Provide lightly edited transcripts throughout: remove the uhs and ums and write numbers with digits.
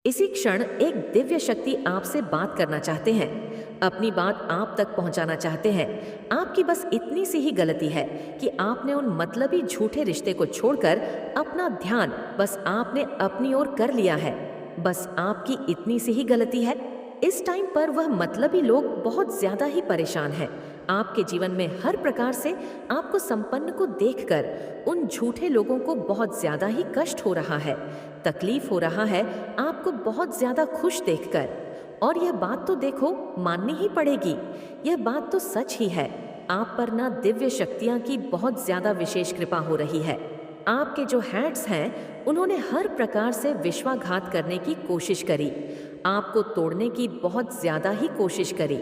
इसी क्षण एक दिव्य शक्ति आपसे बात करना चाहते हैं, अपनी बात आप तक पहुंचाना चाहते हैं। आपकी बस इतनी सी ही गलती है कि आपने उन मतलबी झूठे रिश्ते को छोड़कर अपना ध्यान बस आपने अपनी ओर कर लिया है। बस आपकी इतनी सी ही गलती है। इस टाइम पर वह मतलबी लोग बहुत ज्यादा ही परेशान हैं। आपके जीवन में हर प्रकार से आपको संपन्न को देखकर उन झूठे लोगों को बहुत ज्यादा ही कष्ट हो रहा है, तकलीफ हो रहा है आपको बहुत ज्यादा खुश देखकर। और यह बात तो देखो, माननी ही पड़ेगी, यह बात तो सच ही है। आप पर ना दिव्य शक्तियां की बहुत ज्यादा विशेष कृपा हो रही है। आपके जो हैट्स हैं उन्होंने हर प्रकार से विश्वासघात करने की कोशिश करी, आपको तोड़ने की बहुत ज्यादा ही कोशिश करी,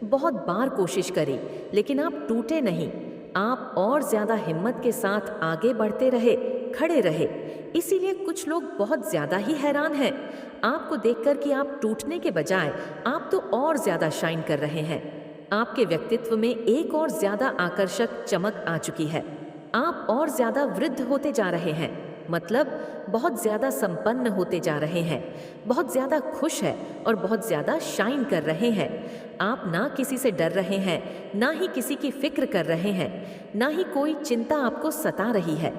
बहुत बार कोशिश करी, लेकिन आप टूटे नहीं। आप और ज्यादा हिम्मत के साथ आगे बढ़ते रहे, खड़े रहे। इसीलिए कुछ लोग बहुत ज्यादा ही हैरान हैं आपको देखकर कि आप टूटने के बजाय आप तो और ज्यादा शाइन कर रहे हैं। आपके व्यक्तित्व में एक और ज्यादा आकर्षक चमक आ चुकी है। आप और ज्यादा वृद्ध होते जा रहे हैं, मतलब बहुत ज्यादा संपन्न होते जा रहे हैं, बहुत ज्यादा खुश है और बहुत ज्यादा शाइन कर रहे हैं। आप ना किसी से डर रहे हैं, ना ही किसी की फिक्र कर रहे हैं, ना ही कोई चिंता आपको सता रही है।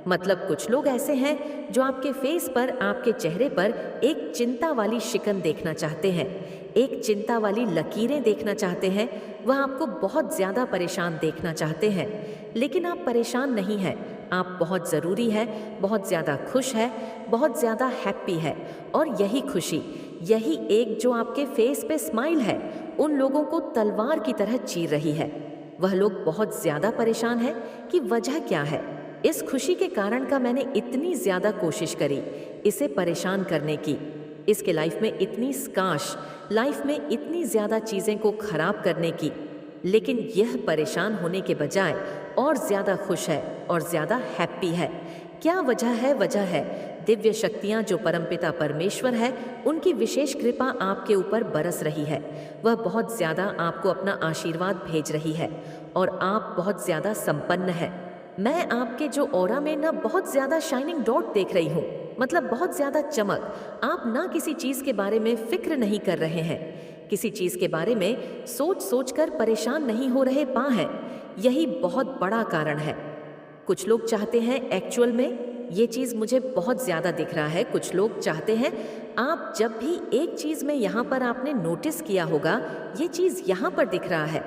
मतलब कुछ लोग ऐसे हैं जो आपके फेस पर, आपके चेहरे पर एक चिंता वाली शिकन देखना चाहते हैं, एक चिंता वाली लकीरें देखना चाहते हैं। वह आपको बहुत ज्यादा परेशान देखना चाहते हैं, लेकिन आप परेशान नहीं हैं। आप बहुत ज़रूरी है, बहुत ज़्यादा खुश है, बहुत ज़्यादा हैप्पी है। और यही खुशी, यही एक जो आपके फेस पे स्माइल है, उन लोगों को तलवार की तरह चीर रही है। वह लोग बहुत ज़्यादा परेशान हैं कि वजह क्या है। इस खुशी के कारण का मैंने इतनी ज़्यादा कोशिश करी इसे परेशान करने की, इसके लाइफ में इतनी स्काश, लाइफ में इतनी ज़्यादा चीज़ें को खराब करने की, लेकिन यह परेशान होने के बजाय और ज़्यादा खुश है और ज़्यादा हैप्पी है। क्या वजह है? वजह है दिव्य शक्तियाँ जो परमपिता परमेश्वर है, उनकी विशेष कृपा आपके ऊपर बरस रही है। वह बहुत ज़्यादा आपको अपना आशीर्वाद भेज रही है और आप बहुत ज़्यादा संपन्न है। मैं आपके जो ऑरा में ना बहुत ज़्यादा शाइनिंग डॉट देख रही हूँ, मतलब बहुत ज़्यादा चमक। आप ना किसी चीज़ के बारे में फिक्र नहीं कर रहे हैं, किसी चीज़ के बारे में सोच सोच कर परेशान नहीं हो रहे पा हैं। यही बहुत बड़ा कारण है। कुछ लोग चाहते हैं, एक्चुअल में ये चीज़ मुझे बहुत ज़्यादा दिख रहा है, कुछ लोग चाहते हैं आप जब भी एक चीज़ में यहाँ पर आपने नोटिस किया होगा, ये चीज़ यहाँ पर दिख रहा है।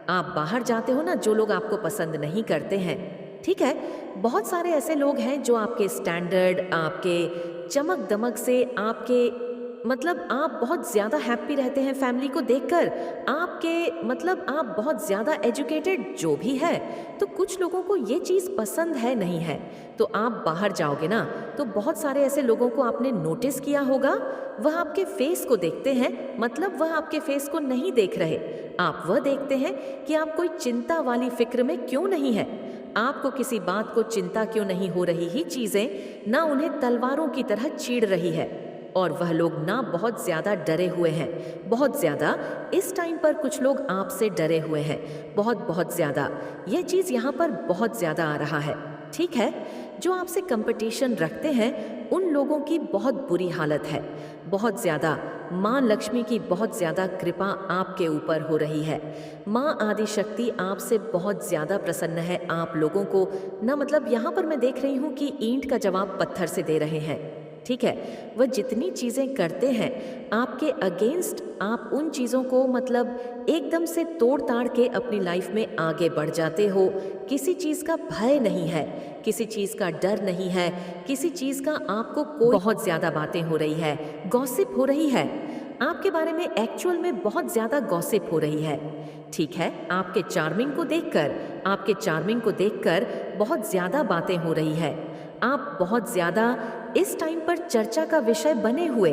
आप बाहर जाते हो ना, जो लोग आपको पसंद नहीं करते हैं, ठीक है, बहुत सारे ऐसे लोग हैं जो आपके स्टैंडर्ड, आपके चमक दमक से, आपके मतलब आप बहुत ज़्यादा हैप्पी रहते हैं फैमिली को देखकर, आपके मतलब आप बहुत ज़्यादा एजुकेटेड जो भी है, तो कुछ लोगों को ये चीज़ पसंद है नहीं है। तो आप बाहर जाओगे ना, तो बहुत सारे ऐसे लोगों को आपने नोटिस किया होगा, वह आपके फेस को देखते हैं, मतलब वह आपके फेस को नहीं देख रहे, आप वह देखते हैं कि आप कोई चिंता वाली फिक्र में क्यों नहीं है, आपको किसी बात को चिंता क्यों नहीं हो रही ही चीज़ें ना उन्हें तलवारों की तरह चीड़ रही है। और वह लोग ना बहुत ज़्यादा डरे हुए हैं, बहुत ज़्यादा। इस टाइम पर कुछ लोग आपसे डरे हुए हैं, बहुत बहुत ज़्यादा। यह चीज़ यहाँ पर बहुत ज़्यादा आ रहा है, ठीक है। जो आपसे कंपटीशन रखते हैं उन लोगों की बहुत बुरी हालत है, बहुत ज़्यादा। माँ लक्ष्मी की बहुत ज़्यादा कृपा आपके ऊपर हो रही है। माँ आदिशक्ति आपसे बहुत ज़्यादा प्रसन्न है आप लोगों को ना, मतलब यहाँ पर मैं देख रही हूँ कि ईंट का जवाब पत्थर से दे रहे हैं, ठीक है। वह जितनी चीज़ें करते हैं आपके अगेंस्ट, आप उन चीज़ों को मतलब एकदम से तोड़ ताड़ के अपनी लाइफ में आगे बढ़ जाते हो। किसी चीज़ का भय नहीं है, किसी चीज़ का डर नहीं है, किसी चीज़ का आपको कोई, बहुत ज़्यादा बातें हो रही है, गॉसिप हो रही है आपके बारे में, एक्चुअल में बहुत ज़्यादा गॉसिप हो रही है, ठीक है। आपके चार्मिंग को देखकर, आपके चार्मिंग को देखकर बहुत ज़्यादा बातें हो रही है। आप बहुत ज़्यादा इस टाइम पर चर्चा का विषय बने हुए,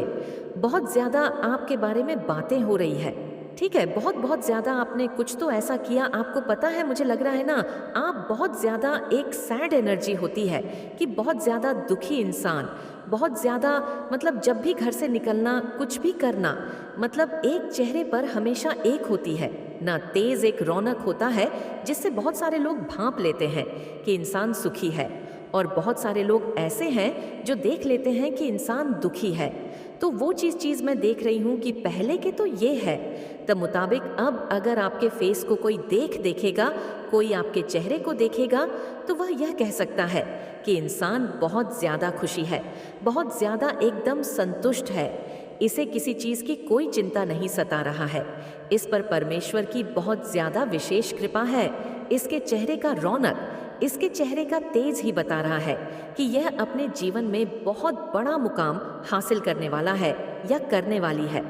बहुत ज़्यादा आपके बारे में बातें हो रही है, ठीक है। बहुत बहुत ज़्यादा आपने कुछ तो ऐसा किया, आपको पता है, मुझे लग रहा है ना, आप बहुत ज़्यादा एक सैड एनर्जी होती है कि बहुत ज़्यादा दुखी इंसान, बहुत ज़्यादा, मतलब जब भी घर से निकलना, कुछ भी करना, मतलब एक चेहरे पर हमेशा एक होती है ना, तेज़ एक रौनक होता है जिससे बहुत सारे लोग भांप लेते हैं कि इंसान सुखी है। और बहुत सारे लोग ऐसे हैं जो देख लेते हैं कि इंसान दुखी है। तो वो चीज़ मैं देख रही हूँ कि पहले के तो ये है, तब मुताबिक अब अगर आपके फेस को कोई देखेगा, कोई आपके चेहरे को देखेगा, तो वह यह कह सकता है कि इंसान बहुत ज़्यादा खुशी है, बहुत ज़्यादा एकदम संतुष्ट है, इसे किसी चीज़ की कोई चिंता नहीं सता रहा है, इस पर परमेश्वर की बहुत ज़्यादा विशेष कृपा है। इसके चेहरे का रौनक, इसके चेहरे का तेज ही बता रहा है कि यह अपने जीवन में बहुत बड़ा मुकाम हासिल करने वाला है या करने वाली है।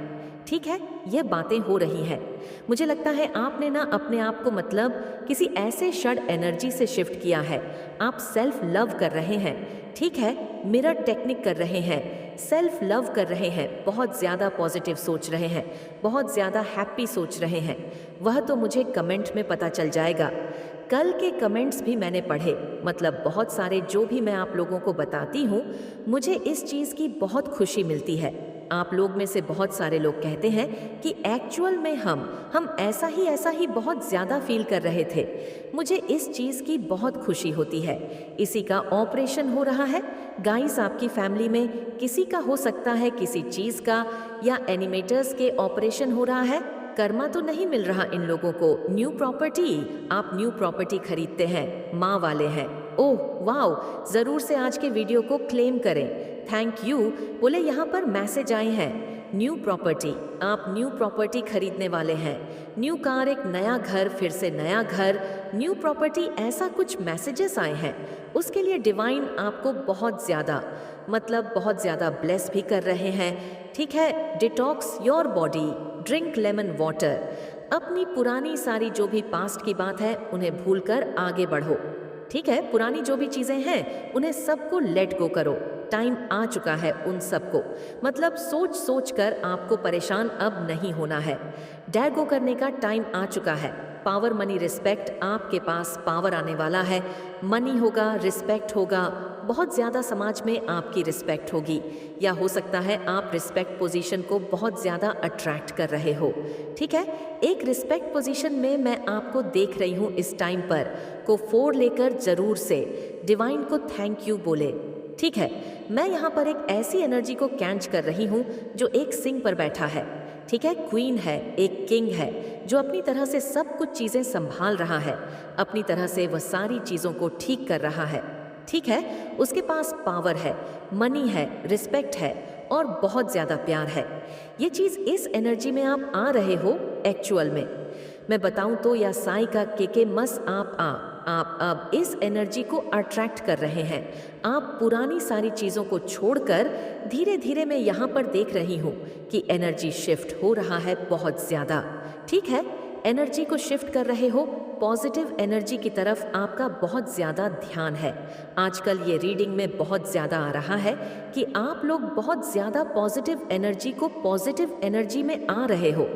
ठीक है, यह बातें हो रही हैं। मुझे लगता है आपने ना अपने आप को मतलब किसी ऐसे षड एनर्जी से शिफ्ट किया है। आप सेल्फ लव कर रहे हैं, ठीक है, मिरर टेक्निक कर रहे हैं, सेल्फ लव कर रहे हैं, बहुत ज़्यादा पॉजिटिव सोच रहे हैं, बहुत ज़्यादा हैप्पी सोच रहे हैं। वह तो मुझे कमेंट में पता चल जाएगा। कल के कमेंट्स भी मैंने पढ़े, मतलब बहुत सारे जो भी मैं आप लोगों को बताती हूँ, मुझे इस चीज़ की बहुत खुशी मिलती है। आप लोग में से बहुत सारे लोग कहते हैं कि एक्चुअल में हम ऐसा ही बहुत ज़्यादा फील कर रहे थे। मुझे इस चीज़ की बहुत खुशी होती है। इसी का ऑपरेशन हो रहा है गाइस, आपकी फैमिली में किसी का हो सकता है, किसी चीज़ का या एनिमेटर्स के ऑपरेशन हो रहा है। कर्मा तो नहीं मिल रहा इन लोगों को। न्यू प्रॉपर्टी, आप न्यू प्रॉपर्टी खरीदते हैं, माँ वाले हैं। ओह वाओ, ज़रूर से आज के वीडियो को क्लेम करें। Thank you. बोले यहाँ पर मैसेज आए हैं, न्यू प्रॉपर्टी, आप न्यू प्रॉपर्टी खरीदने वाले हैं। न्यू कार, एक नया घर, फिर से नया घर, न्यू प्रॉपर्टी, ऐसा कुछ मैसेजेस आए हैं। उसके लिए डिवाइन आपको बहुत ज़्यादा बहुत ज़्यादा ब्लेस भी कर रहे हैं। ठीक है, detox your body, drink lemon water. अपनी पुरानी सारी जो भी पास्ट की बात है उन्हें भूलकर आगे बढ़ो। ठीक है, पुरानी जो भी चीज़ें हैं उन्हें सबको लेट गो करो। टाइम आ चुका है उन सबको, मतलब सोच कर आपको परेशान अब नहीं होना है। डेयर गो करने का टाइम आ चुका है। पावर, मनी, रिस्पेक्ट, आपके पास पावर आने वाला है। मनी होगा, रिस्पेक्ट होगा, बहुत ज़्यादा समाज में आपकी रिस्पेक्ट होगी, या हो सकता है आप रिस्पेक्ट पोजीशन को बहुत ज़्यादा अट्रैक्ट कर रहे हो। ठीक है, एक रिस्पेक्ट पोजीशन में मैं आपको देख रही हूँ इस टाइम पर। को 4 लेकर ज़रूर से डिवाइन को थैंक यू बोले। ठीक है, मैं यहाँ पर एक ऐसी एनर्जी को कैच कर रही हूँ जो एक सिंह पर बैठा है। ठीक है, क्वीन है, एक किंग है जो अपनी तरह से सब कुछ चीज़ें संभाल रहा है, अपनी तरह से वह सारी चीज़ों को ठीक कर रहा है। ठीक है, उसके पास पावर है, मनी है, रिस्पेक्ट है और बहुत ज़्यादा प्यार है। ये चीज़, इस एनर्जी में आप आ रहे हो एक्चुअल में। मैं बताऊं तो या साई का के मस आप अब इस एनर्जी को अट्रैक्ट कर रहे हैं। आप पुरानी सारी चीज़ों को छोड़कर धीरे धीरे मैं यहाँ पर देख रही हूँ कि एनर्जी शिफ्ट हो रहा है बहुत ज़्यादा। ठीक है, एनर्जी को शिफ्ट कर रहे हो, पॉजिटिव एनर्जी की तरफ आपका बहुत ज़्यादा ध्यान है। आजकल ये रीडिंग में बहुत ज़्यादा आ रहा है कि आप लोग बहुत ज़्यादा पॉजिटिव एनर्जी को पॉजिटिव एनर्जी में आ रहे हो।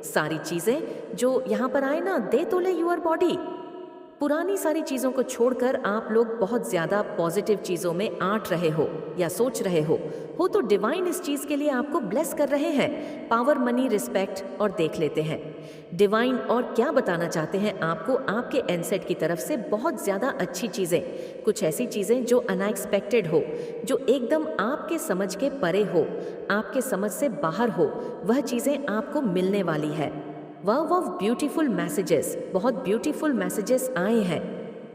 सारी चीज़ें जो यहाँ पर आए ना, दे तोले यूर बॉडी, पुरानी सारी चीज़ों को छोड़कर आप लोग बहुत ज़्यादा पॉजिटिव चीज़ों में आट रहे हो या सोच रहे हो तो डिवाइन इस चीज़ के लिए आपको ब्लेस कर रहे हैं। Power, money, respect. और देख लेते हैं डिवाइन और क्या बताना चाहते हैं आपको आपके एनसेट की तरफ से। बहुत ज़्यादा अच्छी चीज़ें, कुछ ऐसी चीज़ें जो अनएक्सपेक्टेड हो, जो एकदम आपके समझ के परे हो, आपके समझ से बाहर हो, वह चीज़ें आपको मिलने वाली है। वाह ब्यूटीफुल मैसेजेस, बहुत ब्यूटीफुल मैसेजेस आए हैं।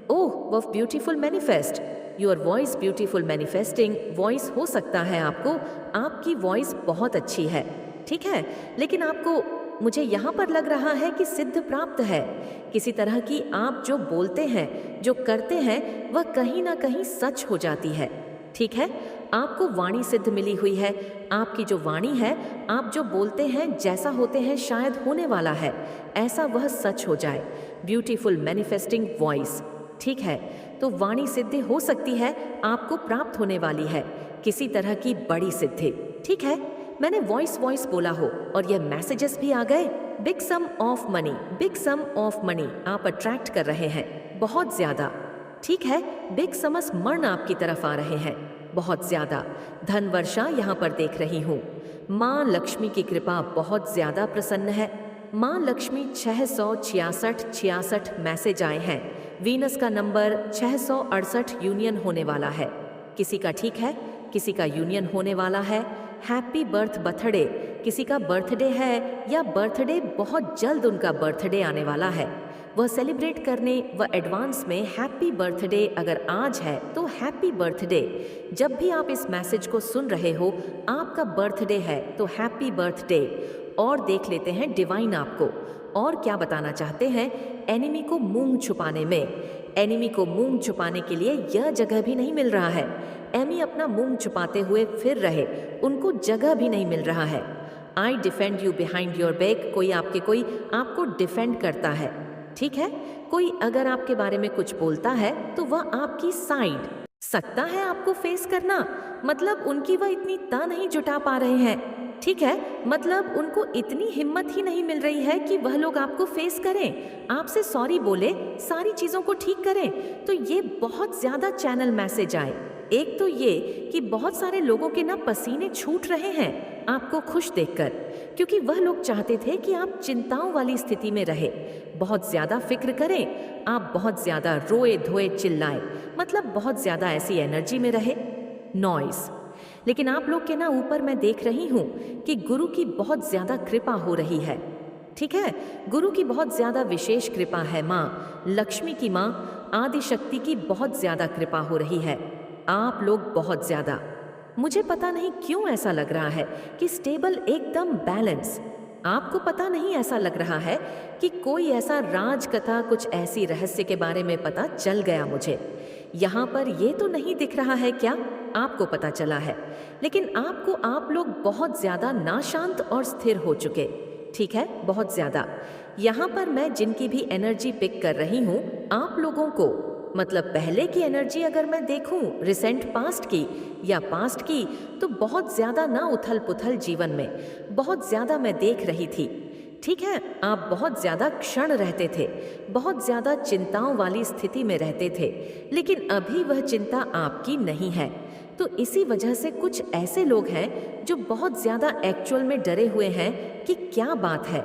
ओह वाह, beautiful manifest your voice, beautiful manifesting voice हो सकता है आपको, आपकी वॉइस बहुत अच्छी है। ठीक है, लेकिन आपको, मुझे यहाँ पर लग रहा है कि सिद्ध प्राप्त है। किसी तरह की आप जो बोलते हैं, जो करते हैं, वह कहीं ना कहीं सच हो जाती है। ठीक है, आपको वाणी सिद्ध मिली हुई है। आपकी जो वाणी है, आप जो बोलते हैं, जैसा होते हैं, शायद होने वाला है ऐसा वह सच हो जाए। Beautiful manifesting voice. ठीक है, तो वाणी सिद्धि हो सकती है, आपको प्राप्त होने वाली है किसी तरह की बड़ी सिद्धि। ठीक है, मैंने वॉइस बोला हो और यह मैसेजेस भी आ गए। Big sum of money, big sum of money आप अट्रैक्ट कर रहे हैं बहुत ज़्यादा। ठीक है, बिग समस मर्ण आपकी तरफ आ रहे हैं बहुत ज़्यादा। धन वर्षा यहाँ पर देख रही हूँ। माँ लक्ष्मी की कृपा बहुत ज़्यादा प्रसन्न है। माँ लक्ष्मी 666 मैसेज आए हैं। वीनस का नंबर 668 यूनियन होने वाला है। किसी का ठीक है, किसी का यूनियन होने वाला है। हैप्पी बर्थडे, किसी का बर्थडे है या बर्थडे बहुत जल्द उनका बर्थडे आने वाला है, वह सेलिब्रेट करने व एडवांस में हैप्पी बर्थडे अगर आज है तो हैप्पी बर्थडे। जब भी आप इस मैसेज को सुन रहे हो, आपका बर्थडे है तो हैप्पी बर्थडे। और देख लेते हैं डिवाइन आपको और क्या बताना चाहते हैं एनिमी को मूंग छुपाने में। एनिमी को मूंग छुपाने के लिए यह जगह भी नहीं मिल रहा है। एमी अपना मूंग छुपाते हुए फिर रहे, उनको जगह भी नहीं मिल रहा है। I defend you behind your back, कोई आपको डिफेंड करता है, ठीक है। कोई अगर आपके बारे में कुछ बोलता है तो वह आपकी साइड सकता है आपको फेस करना, मतलब उनकी वह इतनी ता नहीं जुटा पा रहे हैं, ठीक है। मतलब उनको इतनी हिम्मत ही नहीं मिल रही है कि वह लोग आपको फेस करें, आपसे सॉरी बोले, सारी चीज़ों को ठीक करें। तो ये बहुत ज़्यादा चैनल मैसेज आए। एक तो ये कि बहुत सारे लोगों के ना पसीने छूट रहे हैं आपको खुश देखकर, क्योंकि वह लोग चाहते थे कि आप चिंताओं वाली स्थिति में रहे, बहुत ज़्यादा फिक्र करें, आप बहुत ज़्यादा रोए धोए चिल्लाएं, मतलब बहुत ज़्यादा ऐसी एनर्जी में रहे, नॉइस। लेकिन आप लोग के ना ऊपर मैं देख रही हूँ कि गुरु की बहुत ज़्यादा कृपा हो रही है, ठीक है। गुरु की बहुत ज़्यादा विशेष कृपा है, माँ लक्ष्मी की, माँ आदि शक्ति की बहुत ज़्यादा कृपा हो रही है। आप लोग बहुत ज़्यादा, मुझे पता नहीं क्यों ऐसा लग रहा है कि स्टेबल, एकदम बैलेंस। आपको पता नहीं ऐसा लग रहा है कि कोई ऐसा राज कथा, कुछ ऐसी रहस्य के बारे में पता चल गया मुझे। यहाँ पर ये तो नहीं दिख रहा है क्या, आपको पता चला है, लेकिन आप लोग बहुत ज़्यादा नाशांत और स्थिर हो चुके, ठीक है, बहुत ज़्यादा। यहाँ पर मैं जिनकी भी एनर्जी पिक कर रही हूँ, आप लोगों को, मतलब पहले की एनर्जी अगर मैं देखूं, रिसेंट पास्ट की या पास्ट की, तो बहुत ज़्यादा ना उथल पुथल जीवन में बहुत ज़्यादा मैं देख रही थी, ठीक है। आप बहुत ज़्यादा क्षण रहते थे, बहुत ज़्यादा चिंताओं वाली स्थिति में रहते थे, लेकिन अभी वह चिंता आपकी नहीं है। तो इसी वजह से कुछ ऐसे लोग हैं जो बहुत ज़्यादा एक्चुअल में डरे हुए हैं कि क्या बात है।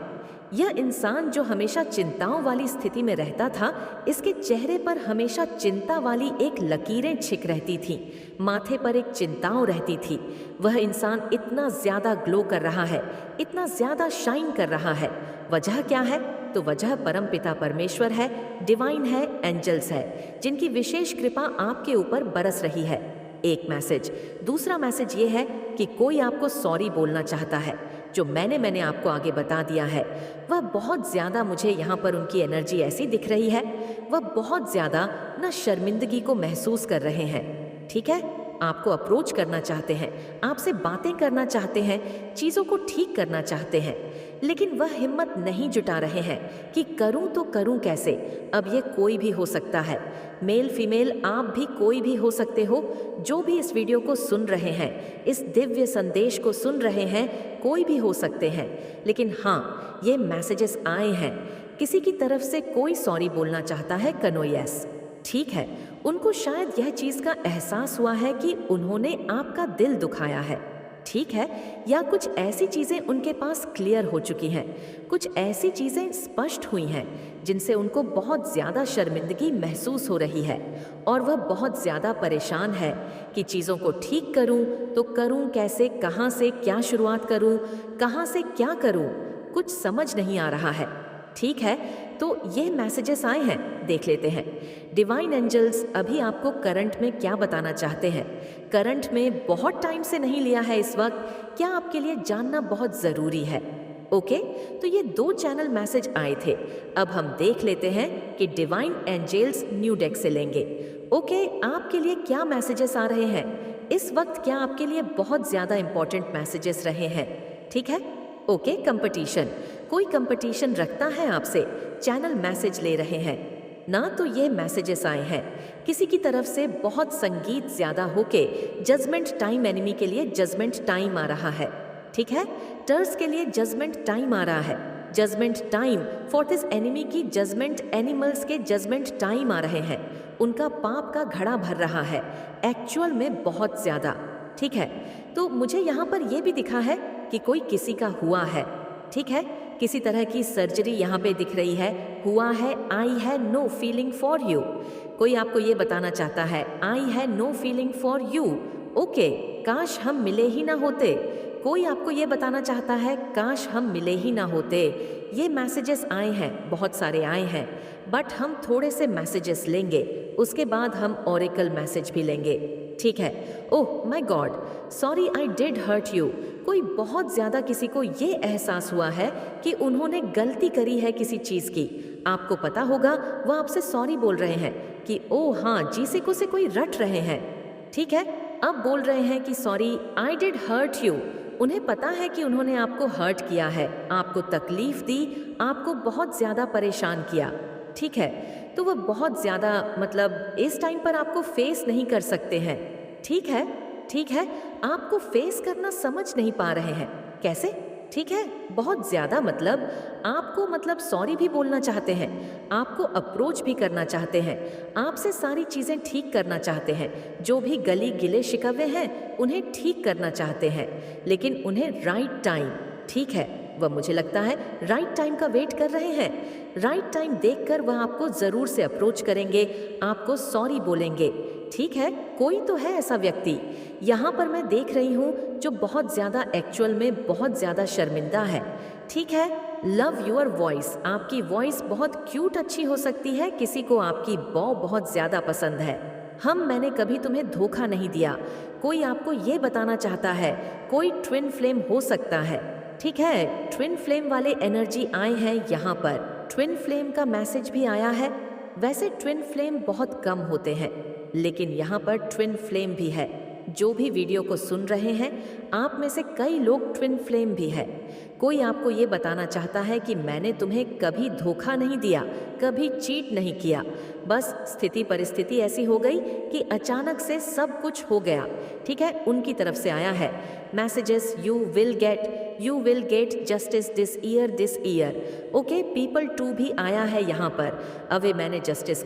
यह इंसान जो हमेशा चिंताओं वाली स्थिति में रहता था, इसके चेहरे पर हमेशा चिंता वाली एक लकीरें छिक रहती थीं, माथे पर एक चिंताओं रहती थी। वह इंसान इतना ज़्यादा ग्लो कर रहा है, इतना ज़्यादा शाइन कर रहा है, वजह क्या है? तो वजह परमपिता परमेश्वर है, डिवाइन है, एंजल्स है, जिनकी विशेष कृपा आपके ऊपर बरस रही है। एक मैसेज। दूसरा मैसेज ये है कि कोई आपको सॉरी बोलना चाहता है, जो मैंने आपको आगे बता दिया है। वह बहुत ज़्यादा, मुझे यहाँ पर उनकी एनर्जी ऐसी दिख रही है, वह बहुत ज़्यादा ना शर्मिंदगी को महसूस कर रहे हैं, ठीक है। आपको अप्रोच करना चाहते हैं, आपसे बातें करना चाहते हैं, चीज़ों को ठीक करना चाहते हैं, लेकिन वह हिम्मत नहीं जुटा रहे हैं कि करूं तो करूं कैसे। अब ये कोई भी हो सकता है, मेल फीमेल, आप भी कोई भी हो सकते हो। जो भी इस वीडियो को सुन रहे हैं, इस दिव्य संदेश को सुन रहे हैं, कोई भी हो सकते हैं। लेकिन हाँ, ये मैसेजेस आए हैं, किसी की तरफ से कोई सॉरी बोलना चाहता है, कनोयस, ठीक है। उनको शायद यह चीज़ का एहसास हुआ है कि उन्होंने आपका दिल दुखाया है, ठीक है, या कुछ ऐसी चीज़ें उनके पास क्लियर हो चुकी हैं, कुछ ऐसी चीज़ें स्पष्ट हुई हैं जिनसे उनको बहुत ज़्यादा शर्मिंदगी महसूस हो रही है, और वह बहुत ज़्यादा परेशान है कि चीज़ों को ठीक करूं तो करूं कैसे, कहाँ से क्या शुरुआत करूं, कहाँ से क्या करूं, कुछ समझ नहीं आ रहा है, ठीक है। तो ये मैसेजेस आए हैं, देख लेते हैं। डिवाइन एंजल्स अभी आपको करंट में क्या बताना चाहते हैं। करंट में बहुत टाइम से नहीं लिया है इस वक्त, क्या आपके लिए जानना बहुत ज़रूरी है। ओके, तो ये 2 चैनल मैसेज आए थे। अब हम देख लेते हैं कि डिवाइन एंजल्स न्यू डेक से लेंगे। ओके, आपके लिए क्या मैसेजेस आ रहे हैं इस वक्त, क्या आपके लिए बहुत ज़्यादा इंपॉर्टेंट मैसेजेस रहे हैं, ठीक है। ओके, कंपटीशन, कोई कंपटीशन रखता है आपसे, चैनल मैसेज ले रहे हैं ना, तो ये मैसेजेस आए हैं किसी की तरफ से बहुत संगीत ज़्यादा होके जजमेंट टाइम, एनिमी के लिए जजमेंट टाइम आ रहा है, ठीक है। टर्स के लिए जजमेंट टाइम आ रहा है, judgment time for this enemy की जजमेंट, एनिमल्स के जजमेंट टाइम आ रहे हैं, उनका पाप का घड़ा भर रहा है एक्चुअल में बहुत ज़्यादा, ठीक है। तो मुझे यहाँ पर यह भी दिखा है कि कोई किसी का हुआ है, ठीक है, किसी तरह की सर्जरी यहाँ पे दिख रही है, हुआ है, आई है नो फीलिंग फॉर यू। कोई आपको ये बताना चाहता है, आई है no feeling for you. Okay, काश हम मिले ही ना होते, कोई आपको ये बताना चाहता है काश हम मिले ही ना होते। ये मैसेजेस आए हैं, बहुत सारे आए हैं, बट हम थोड़े से मैसेजेस लेंगे, उसके बाद हम ओरेकल मैसेज भी लेंगे। ठीक है। Oh my god, sorry I did hurt you. कोई बहुत ज़्यादा किसी को ये एहसास हुआ है कि उन्होंने गलती करी है किसी चीज़ की। आपको पता होगा वो आपसे सॉरी बोल रहे हैं कि ओह हाँ, जीसिको से कोई रट रहे हैं। ठीक है, अब बोल रहे हैं कि sorry I did hurt you. उन्हें पता है कि उन्होंने आपको हर्ट किया है, आपको तकलीफ दी, आपको बहुत ज़्यादा परेशान किया। ठीक है, तो वो बहुत ज़्यादा मतलब इस टाइम पर आपको फेस नहीं कर सकते हैं। ठीक है, ठीक है, आपको फेस करना समझ नहीं पा रहे हैं। कैसे? ठीक है, बहुत ज़्यादा मतलब आपको मतलब सॉरी भी बोलना चाहते हैं, आपको अप्रोच भी करना चाहते हैं, आपसे सारी चीज़ें ठीक करना चाहते हैं, जो भी गली गिले शिकवे हैं उन्हें ठीक करना चाहते हैं, लेकिन उन्हें राइट टाइम, ठीक है, वह मुझे लगता है राइट टाइम का वेट कर रहे हैं। राइट टाइम देखकर वह आपको ज़रूर से अप्रोच करेंगे, आपको सॉरी बोलेंगे। ठीक है, कोई तो है ऐसा व्यक्ति यहाँ पर मैं देख रही हूँ जो बहुत ज़्यादा एक्चुअल में बहुत ज़्यादा शर्मिंदा है। ठीक है, लव योर वॉइस, आपकी वॉइस बहुत क्यूट अच्छी हो सकती है, किसी को आपकी बॉ बहुत ज़्यादा पसंद है। मैंने कभी तुम्हें धोखा नहीं दिया, कोई आपको ये बताना चाहता है, कोई ट्विन फ्लेम हो सकता है। ठीक है, ट्विन फ्लेम वाले एनर्जी आए हैं यहाँ पर, ट्विन फ्लेम का मैसेज भी आया है। वैसे ट्विन फ्लेम बहुत कम होते हैं, लेकिन यहाँ पर ट्विन फ्लेम भी है। जो भी वीडियो को सुन रहे हैं, आप में से कई लोग ट्विन फ्लेम भी है। कोई आपको ये बताना चाहता है कि मैंने तुम्हें कभी धोखा नहीं दिया, कभी चीट नहीं किया, बस स्थिति परिस्थिति ऐसी हो गई कि अचानक से सब कुछ हो गया। ठीक है, उनकी तरफ से आया है messages, you will get justice this year. Okay, people टू भी आया है यहाँ पर। अवे मैंने जस्टिस